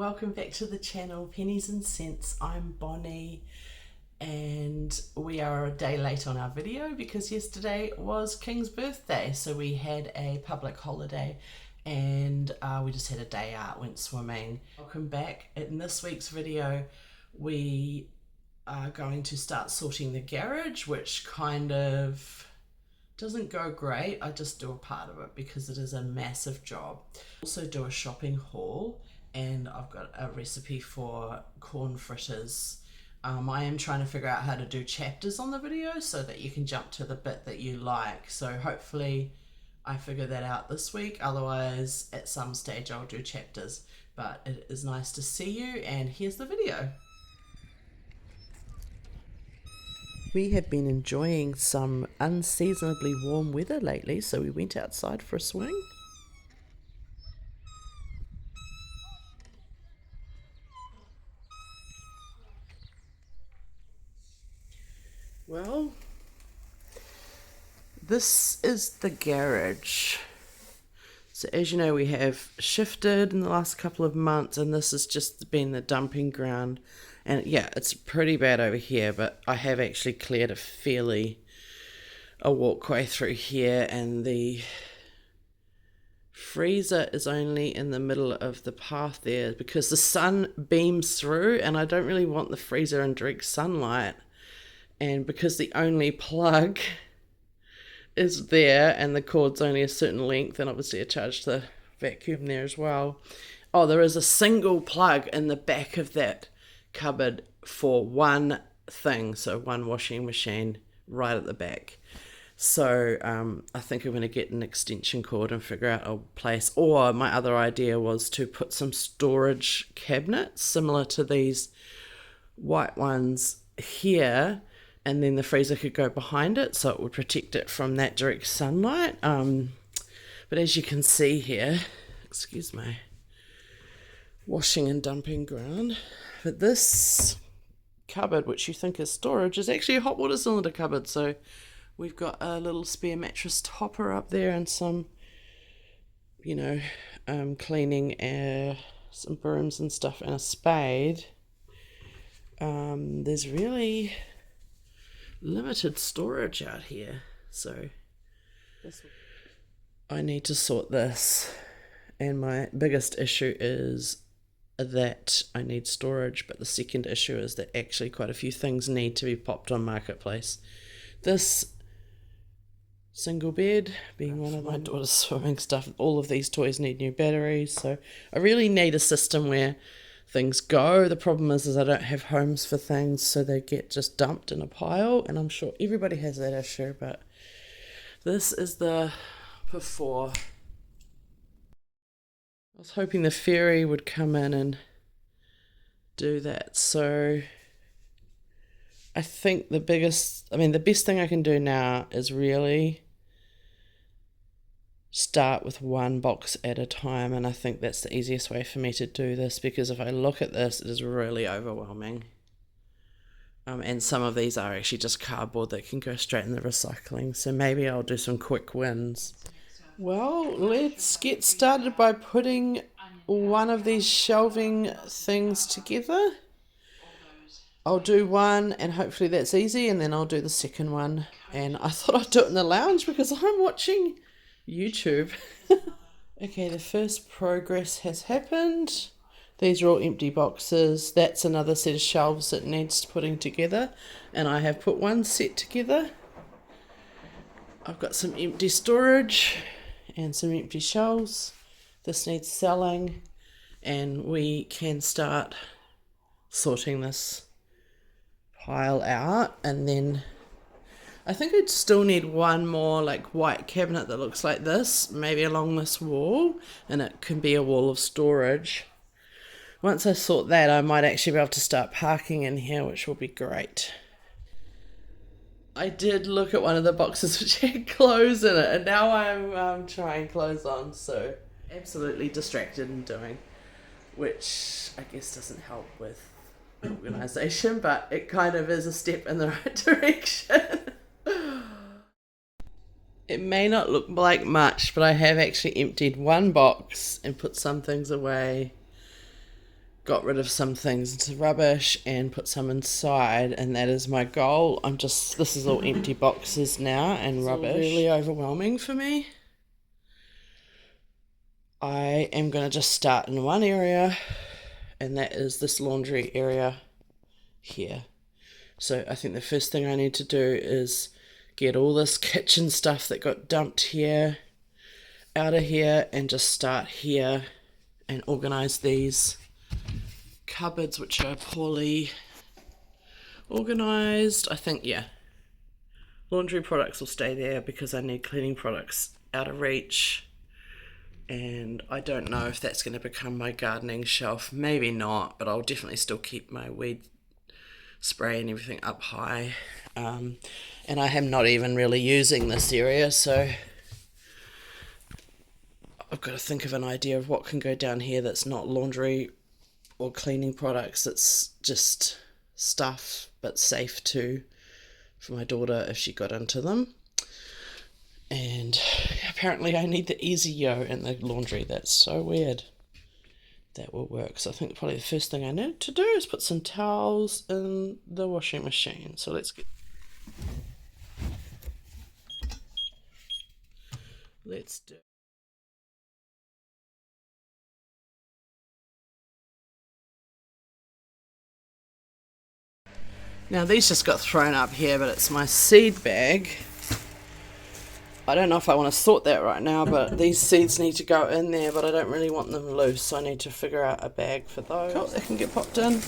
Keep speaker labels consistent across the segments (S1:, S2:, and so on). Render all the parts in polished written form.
S1: welcome back to the channel Pennies and Cents. I'm Bonnie and we are a day late on our video because yesterday was King's birthday, so we had a public holiday and we just had a day out, went swimming. Welcome back. In this week's video we are going to start sorting the garage, which kind of doesn't go great. I just do a part of it because it is a massive job. Also do a shopping haul, and I've got a recipe for corn fritters. I am trying to figure out how to do chapters on the video so that you can jump to the bit that you like. So hopefully I figure that out this week. Otherwise, at some stage I'll do chapters. But it is nice to see you, and here's the video. We have been enjoying some unseasonably warm weather lately, so we went outside for a swing. Well, this is the garage. So as you know, we have shifted in the last couple of months, and this has just been the dumping ground. And yeah, it's pretty bad over here, but I have actually cleared a walkway through here, and the freezer is only in the middle of the path there because the sun beams through, and I don't really want the freezer in direct sunlight. And because the only plug is there and the cord's only a certain length, and obviously I charge the vacuum there as well. Oh, there is a single plug in the back of that cupboard for one thing, so one washing machine right at the back. So I think I'm going to get an extension cord and figure out a place. Or my other idea was to put some storage cabinets similar to these white ones here, and then the freezer could go behind it so it would protect it from that direct sunlight. But as you can see here, excuse my washing and dumping ground, but this cupboard, which you think is storage, is actually a hot water cylinder cupboard. So we've got a little spare mattress topper up there and some, cleaning air, some brooms and stuff, and a spade. There's really limited storage out here, so I need to sort this. And my biggest issue is that I need storage, but the second issue is that actually quite a few things need to be popped on Marketplace. This single bed being one of my daughter's swimming stuff. All of these toys need new batteries, so I really need a system where things go. The problem is I don't have homes for things, so they get just dumped in a pile, and I'm sure everybody has that issue, but this is the before. I was hoping the fairy would come in and do that. So I think the best thing I can do now is really start with one box at a time, and I think that's the easiest way for me to do this, because if I look at this, it is really overwhelming. And some of these are actually just cardboard that can go straight in the recycling, so maybe I'll do some quick wins. Well, let's get started by putting one of these shelving things together. I'll do one and hopefully that's easy, and then I'll do the second one. And I thought I'd do it in the lounge because I'm watching YouTube. Okay, the first progress has happened. These are all empty boxes. That's another set of shelves that needs putting together, and I have put one set together. I've got some empty storage and some empty shelves. This needs selling, and we can start sorting this pile out. And then I think I'd still need one more white cabinet that looks like this, maybe along this wall, and it can be a wall of storage. Once I sort that, I might actually be able to start parking in here, which will be great. I did look at one of the boxes which had clothes in it, and now I'm trying clothes on, so absolutely distracted in doing, which I guess doesn't help with organisation, but it kind of is a step in the right direction. It may not look like much, but I have actually emptied one box and put some things away. got rid of some things into rubbish and put some inside, and that is my goal. This is all empty boxes now and rubbish. It's really overwhelming for me. I am going to just start in one area, and that is this laundry area here. So I think the first thing I need to do is get all this kitchen stuff that got dumped here out of here and just start here and organize these cupboards, which are poorly organized. I think, yeah, laundry products will stay there because I need cleaning products out of reach. And I don't know if that's going to become my gardening shelf. Maybe not, but I'll definitely still keep my weed spray and everything up high. And I am not even really using this area, so I've got to think of an idea of what can go down here that's not laundry or cleaning products. It's just stuff, but safe too for my daughter if she got into them. And apparently I need the Easy Yo in the laundry. That's so weird. That will work. So I think probably the first thing I need to do is put some towels in the washing machine. So let's do. Now these just got thrown up here, but it's my seed bag. I don't know if I want to sort that right now, but these seeds need to go in there, but I don't really want them loose, so I need to figure out a bag for those. Cool, they can get popped in.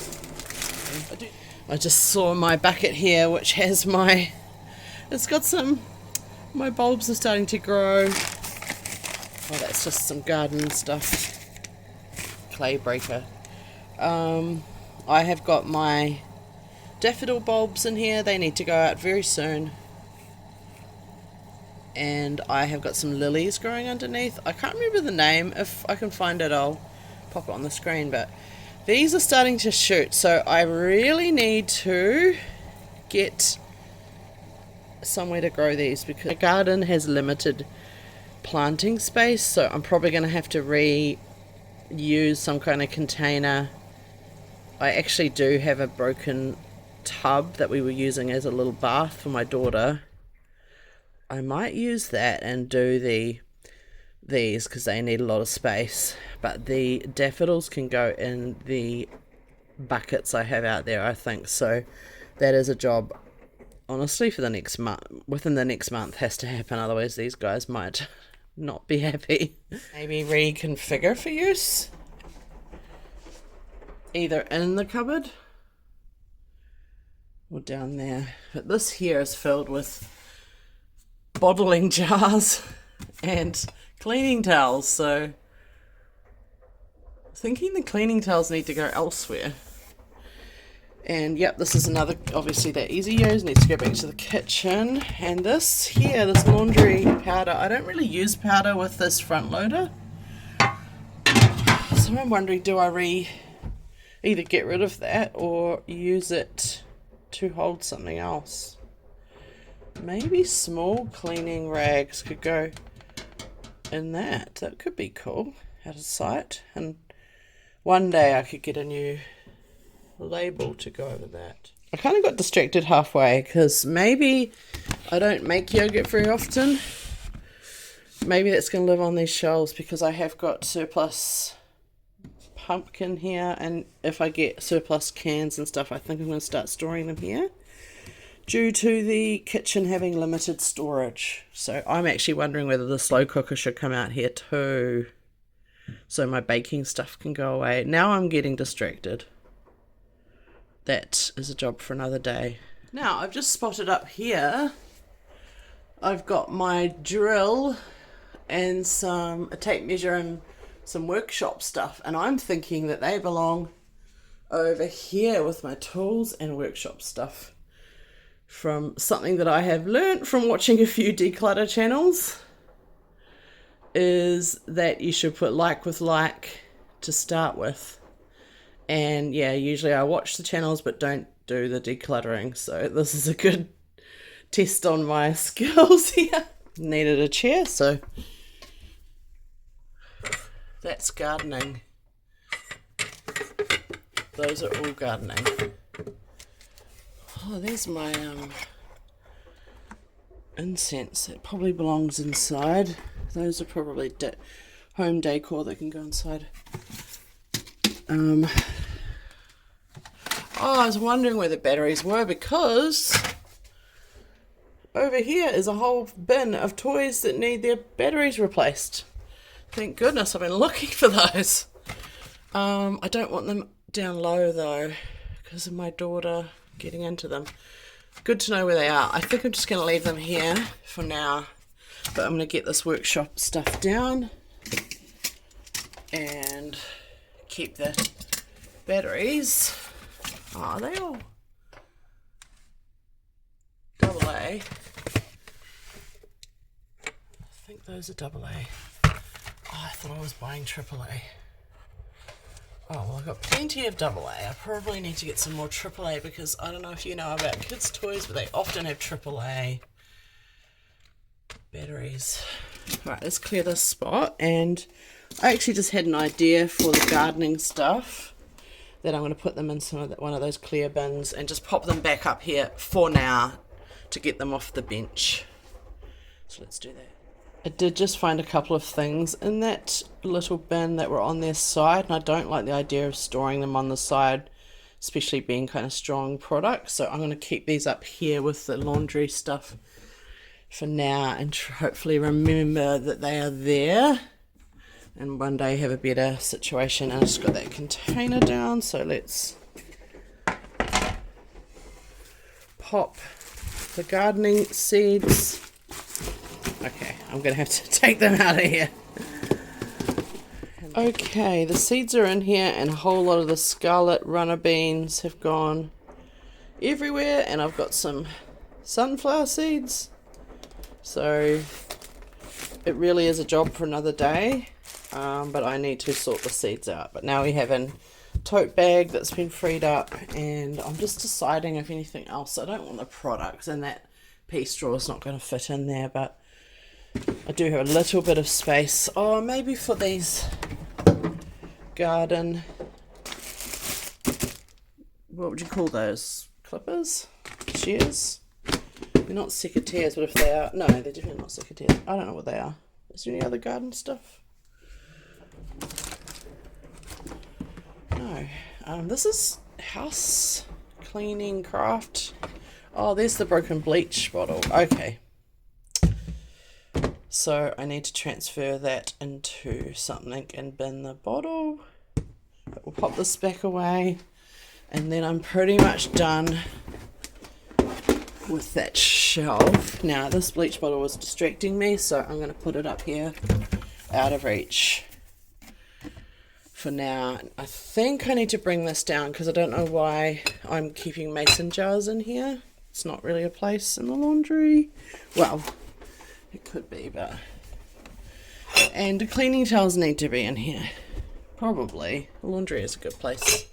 S1: I just saw my bucket here, which has my bulbs are starting to grow. Oh, that's just some garden stuff. Clay breaker. I have got my daffodil bulbs in here. They need to go out very soon. And I have got some lilies growing underneath. I can't remember the name. If I can find it, I'll pop it on the screen. But these are starting to shoot, so I really need to get somewhere to grow these because my garden has limited planting space, so I'm probably going to have to reuse some kind of container. I actually do have a broken tub that we were using as a little bath for my daughter. I might use that and do these because they need a lot of space, but the daffodils can go in the buckets I have out there, I think. So that is a job, honestly, for the next month. Within the next month has to happen, otherwise these guys might not be happy. Maybe reconfigure for use, either in the cupboard or down there. But this here is filled with bottling jars and cleaning towels, so thinking the cleaning towels need to go elsewhere. And yep, this is another, obviously that Easy Yo's needs to go back to the kitchen. And this here, this laundry powder, I don't really use powder with this front loader, so I'm wondering, do I either get rid of that or use it to hold something else? Maybe small cleaning rags could go in that. That could be cool, out of sight. And one day I could get a new label to go over that. I kind of got distracted halfway because maybe I don't make yogurt very often. Maybe that's going to live on these shelves because I have got surplus pumpkin here, and if I get surplus cans and stuff, I think I'm going to start storing them here, due to the kitchen having limited storage. So I'm actually wondering whether the slow cooker should come out here too, so my baking stuff can go away. Now I'm getting distracted. That is a job for another day. Now I've just spotted up here, I've got my drill and a tape measure and some workshop stuff, and I'm thinking that they belong over here with my tools and workshop stuff. From something that I have learnt from watching a few declutter channels, is that you should put like with like to start with. And yeah, usually I watch the channels but don't do the decluttering, so this is a good test on my skills here. Needed a chair, so that's gardening. Those are all gardening. Oh, there's my incense. It probably belongs inside. Those are probably home decor that can go inside. Oh, I was wondering where the batteries were, because over here is a whole bin of toys that need their batteries replaced. Thank goodness I've been looking for those. I don't want them down low though, because of my daughter getting into them. Good to know where they are. I think I'm just going to leave them here for now, but I'm going to get this workshop stuff down and keep the batteries. Oh, are they all AA? I think those are AA. Oh, I thought I was buying AAA. Oh, well, I've got plenty of AA. I probably need to get some more AAA, because I don't know if you know about kids' toys, but they often have AAA batteries. Right, let's clear this spot. And I actually just had an idea for the gardening stuff, that I'm going to put them in one of those clear bins and just pop them back up here for now to get them off the bench. So let's do that. I did just find a couple of things in that little bin that were on their side, and I don't like the idea of storing them on the side, especially being kind of strong products. So I'm going to keep these up here with the laundry stuff for now, and hopefully remember that they are there, and one day have a better situation. And I just got that container down, so let's pop the gardening seeds. Okay, I'm going to have to take them out of here. Okay, the seeds are in here, and a whole lot of the scarlet runner beans have gone everywhere, and I've got some sunflower seeds. So it really is a job for another day, but I need to sort the seeds out. But now we have a tote bag that's been freed up, and I'm just deciding if anything else. I don't want the products, and that pea straw is not going to fit in there, but I do have a little bit of space. Oh, maybe for these garden, what would you call those? Clippers? Shears? They're not secateurs, but if they are, no, they're definitely not secateurs. I don't know what they are. Is there any other garden stuff? No. This is house cleaning craft. Oh, there's the broken bleach bottle. Okay. So I need to transfer that into something and bin the bottle. But we'll pop this back away, and then I'm pretty much done with that shelf. Now this bleach bottle was distracting me, so I'm going to put it up here out of reach for now. I think I need to bring this down, because I don't know why I'm keeping mason jars in here. It's not really a place in the laundry. Well, it could be, but... And the cleaning towels need to be in here. Probably. The laundry is a good place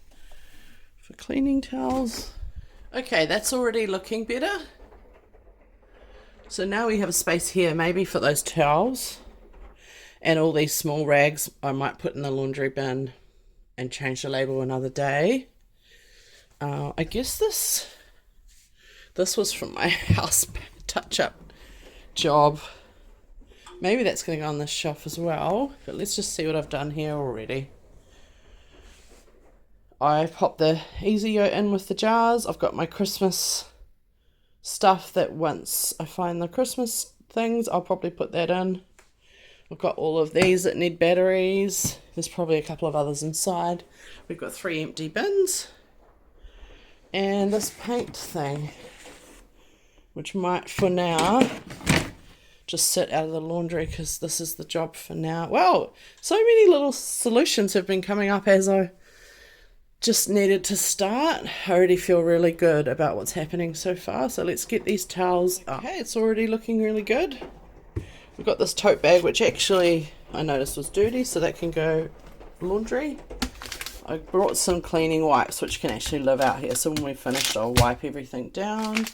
S1: for cleaning towels. Okay, that's already looking better. So now we have a space here, maybe for those towels. And all these small rags I might put in the laundry bin and change the label another day. I guess this was from my house touch-up job. Maybe that's going to go on this shelf as well, but let's just see what I've done here already. I popped the Easy-O in with the jars. I've got my Christmas stuff that once I find the Christmas things, I'll probably put that in. I've got all of these that need batteries. There's probably a couple of others inside. We've got 3 empty bins. And this paint thing, which might, for now, just sit out of the laundry, because this is the job for now. Well, so many little solutions have been coming up as I just needed to start. I already feel really good about what's happening so far. So let's get these towels up. Okay, it's already looking really good. We've got this tote bag, which actually I noticed was dirty, so that can go laundry. I brought some cleaning wipes, which can actually live out here. So when we're finished, I'll wipe everything down,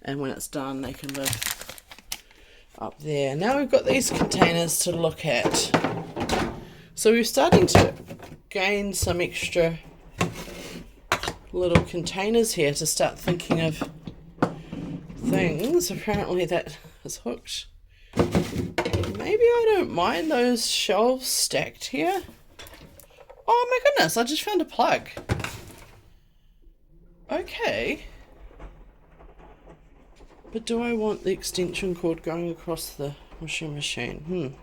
S1: and when it's done, they can live up there. Now we've got these containers to look at. So we're starting to gain some extra little containers here to start thinking of things. Apparently that is hooked. Maybe I don't mind those shelves stacked here. Oh my goodness, I just found a plug. Okay. But do I want the extension cord going across the washing machine?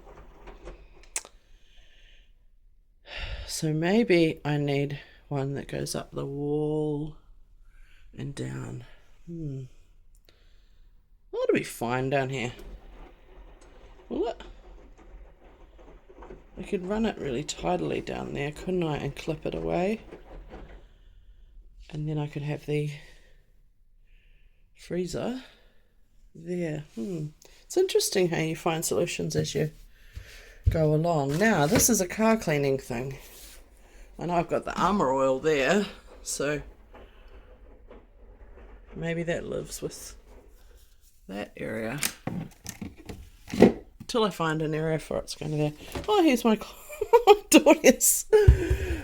S1: So maybe I need one that goes up the wall and down. That'll be fine down here. Will it? I could run it really tidily down there, couldn't I? And clip it away. And then I could have the freezer there. It's interesting how you find solutions as you go along. Now, this is a car cleaning thing. I know I've got the Armour Oil there, so maybe that lives with that area. Till I find an area for it's going to there. Oh, here's my daughter's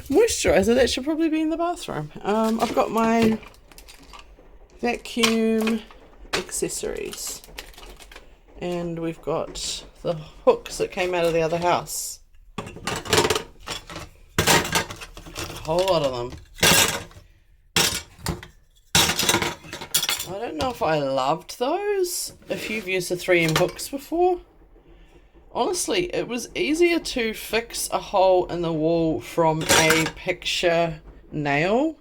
S1: moisturizer. That should probably be in the bathroom. I've got my vacuum accessories. And we've got the hooks that came out of the other house. A whole lot of them. I don't know if I loved those. If you've used the 3M hooks before. Honestly, it was easier to fix a hole in the wall from a picture nail.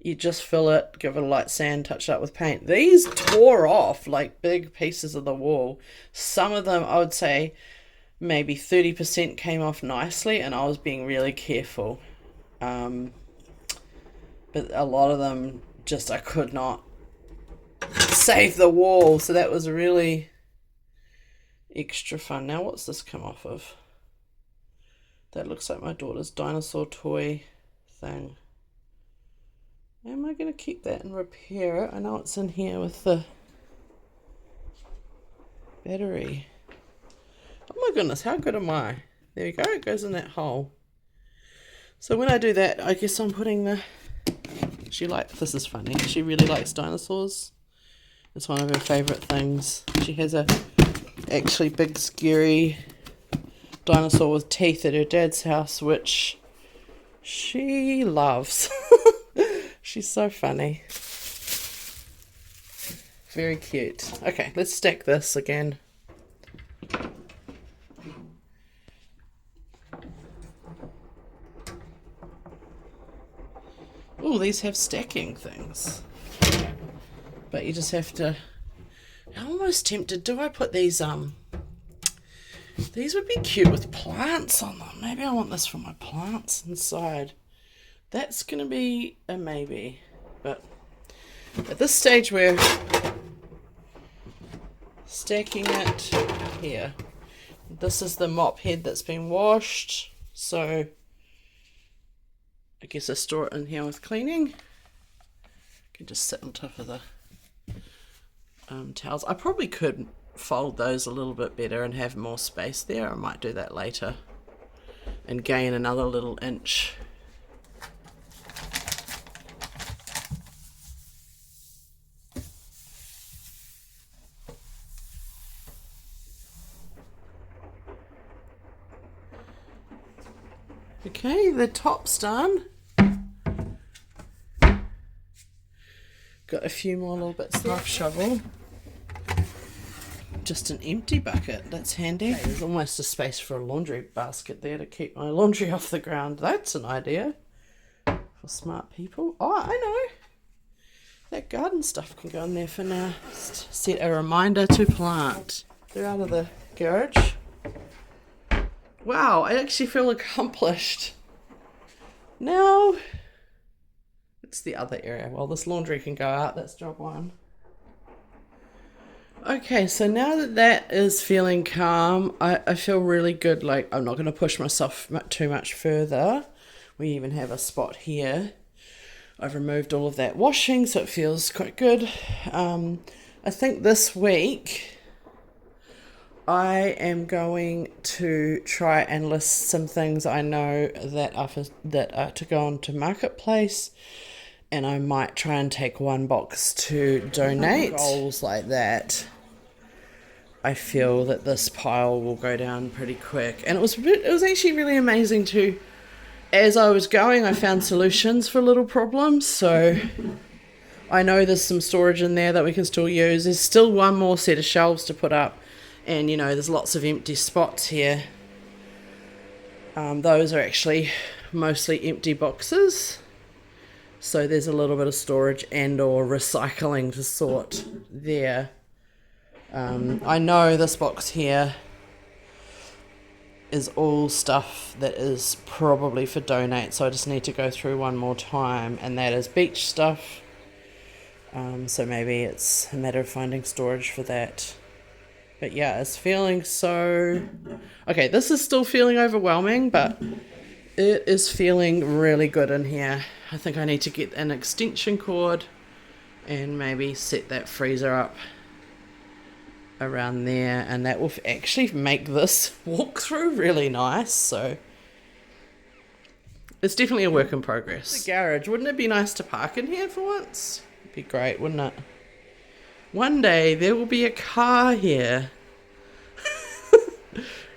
S1: You just fill it, give it a light sand, touch it up with paint. These tore off like big pieces of the wall. Some of them, I would say, maybe 30% came off nicely, and I was being really careful. But a lot of them just, I could not save the wall. So that was really extra fun. Now, what's this come off of? That looks like my daughter's dinosaur toy thing. Am I going to keep that and repair it? I know it's in here with the battery. Oh my goodness, how good am I? There we go, it goes in that hole. So when I do that, I guess I'm putting the... This is funny, she really likes dinosaurs. It's one of her favourite things. She has a actually big scary dinosaur with teeth at her dad's house, which she loves. She's so funny. Very cute. Okay, let's stack this again. Oh, these have stacking things. But you just have to... I'm almost tempted. Do I put these... These would be cute with plants on them. Maybe I want this for my plants inside. That's going to be a maybe. But at this stage we're stacking it here. This is the mop head that's been washed. So I guess I store it in here with cleaning. I can just sit on top of the towels. I probably could fold those a little bit better and have more space there. I might do that later and gain another little inch. Okay, the top's done. Got a few more little bits left. Shovel. Just an empty bucket. That's handy. Okay, there's almost a space for a laundry basket there to keep my laundry off the ground. That's an idea for smart people. Oh, I know. That garden stuff can go in there for now. Just set a reminder to plant. They're out of the garage. Wow, I actually feel accomplished. Now, it's the other area. Well, this laundry can go out. That's job one. Okay, so now that that is feeling calm, I feel really good. Like, I'm not going to push myself too much further. We even have a spot here. I've removed all of that washing, so it feels quite good. I think this week I am going to try and list some things I know that are to go onto Marketplace and I might try and take one box to donate. Goals like that, I feel that this pile will go down pretty quick. And it was actually really amazing too. As I was going, I found solutions for little problems. So I know there's some storage in there that we can still use. There's still one more set of shelves to put up. And, you know, there's lots of empty spots here. Those are actually mostly empty boxes. So there's a little bit of storage and or recycling to sort there. I know this box here is all stuff that is probably for donate, so I just need to go through one more time, and that is beach stuff. So maybe it's a matter of finding storage for that. But yeah, it's feeling so... Okay, this is still feeling overwhelming, but it is feeling really good in here. I think I need to get an extension cord and maybe set that freezer up around there, and that will actually make this walkthrough really nice. So it's definitely a work in progress. The garage, wouldn't it be nice to park in here for once? It'd be great, wouldn't it? One day there will be a car here.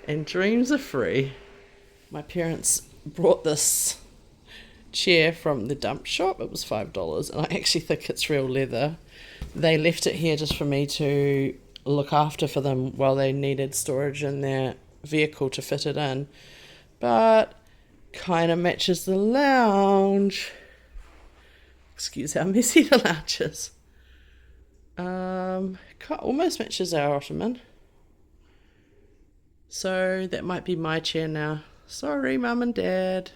S1: And dreams are free. My parents brought this chair from the dump shop. It was $5, and I actually think it's real leather. They left it here just for me to look after for them while they needed storage in their vehicle to fit it in, but kind of matches the lounge. Excuse how messy the lounge is. Almost matches our ottoman, so that might be my chair now. Sorry, Mum and Dad.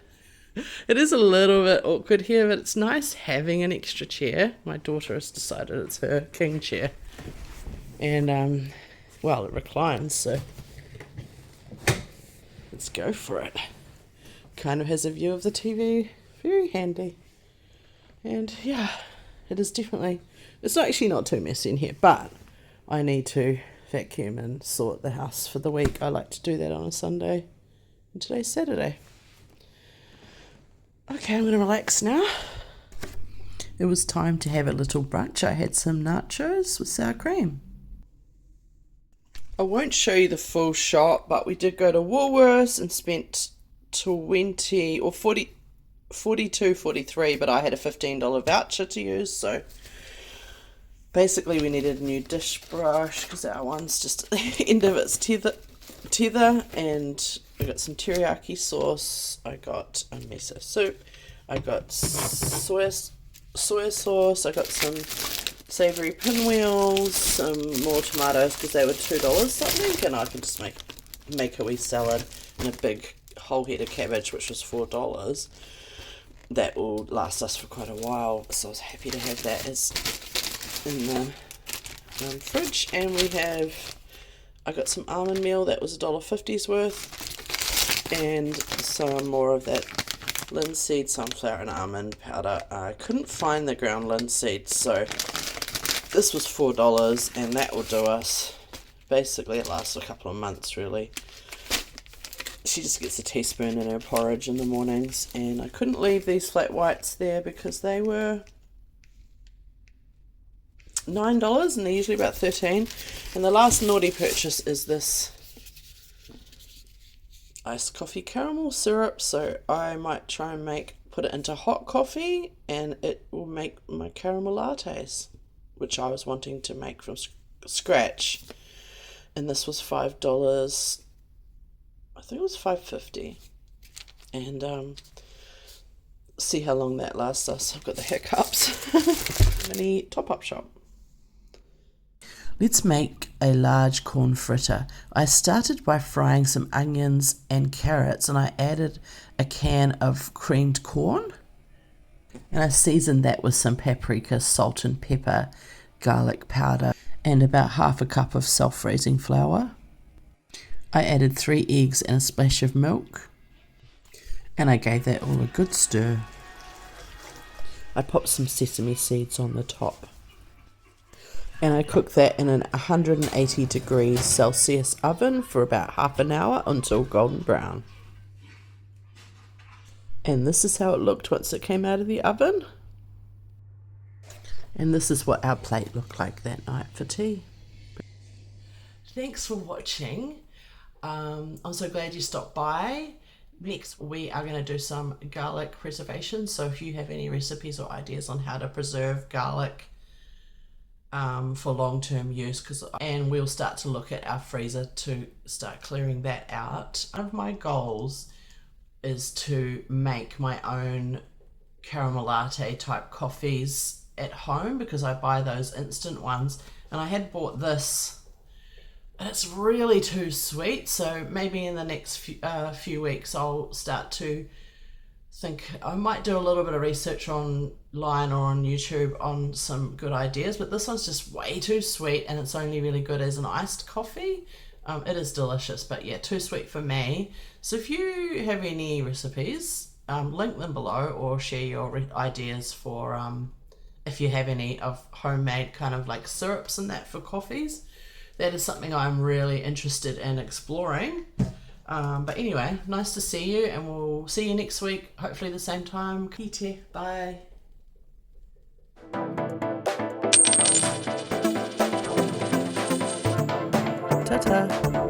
S1: It is a little bit awkward here, but it's nice having an extra chair. My daughter has decided it's her king chair. And, well, it reclines, so let's go for it. Kind of has a view of the TV. Very handy. And, yeah, it is definitely... It's actually not too messy in here, but I need to vacuum and sort the house for the week. I like to do that on a Sunday. And today's Saturday. Okay, I'm going to relax now. It was time to have a little brunch. I had some nachos with sour cream. I won't show you the full shop, but we did go to Woolworths and spent 20 or 40, 42, 43, but I had a $15 voucher to use, so basically we needed a new dish brush because our one's just at the end of its tether, and I got some teriyaki sauce, I got a miso soup, I got soy sauce, I got some savoury pinwheels, some more tomatoes because they were $2 something, and I can just make a wee salad, and a big whole head of cabbage which was $4. That will last us for quite a while, so I was happy to have that as in the fridge. And I got some almond meal, that was $1.50's worth, and some more of that linseed, sunflower and almond powder. I couldn't find the ground linseed, so this was $4, and that will do us. Basically it lasts a couple of months really. She just gets a teaspoon in her porridge in the mornings, and I couldn't leave these flat whites there because they were $9 and they're usually about $13. And the last naughty purchase is this iced coffee caramel syrup, so I might try and put it into hot coffee, and it will make my caramel lattes, which I was wanting to make from scratch. And this was $5. I think it was $5.50. And see how long that lasts us. I've got the hiccups. Mini top-up shop. Let's make a large corn fritter. I started by frying some onions and carrots, and I added a can of creamed corn, and I seasoned that with some paprika, salt and pepper, garlic powder, and about half a cup of self-raising flour. I added 3 eggs and a splash of milk, and I gave that all a good stir. I popped some sesame seeds on the top, and I cooked that in an 180 degrees Celsius oven for about half an hour until golden brown. And this is how it looked once it came out of the oven. And this is what our plate looked like that night for tea. Thanks for watching. I'm so glad you stopped by. Next, we are going to do some garlic preservation. So if you have any recipes or ideas on how to preserve garlic for long-term use, and we'll start to look at our freezer to start clearing that out. One of my goals is to make my own caramel latte type coffees at home, because I buy those instant ones, and I had bought this and it's really too sweet. So maybe in the next few weeks I'll start to think I might do a little bit of research online or on YouTube on some good ideas, but this one's just way too sweet and it's only really good as an iced coffee. It is delicious, but yeah, too sweet for me. So if you have any recipes, link them below or share your ideas for if you have any of homemade kind of like syrups and that for coffees. That is something I'm really interested in exploring. But anyway, nice to see you, and we'll see you next week, hopefully the same time. Kite, bye. Ta-ta.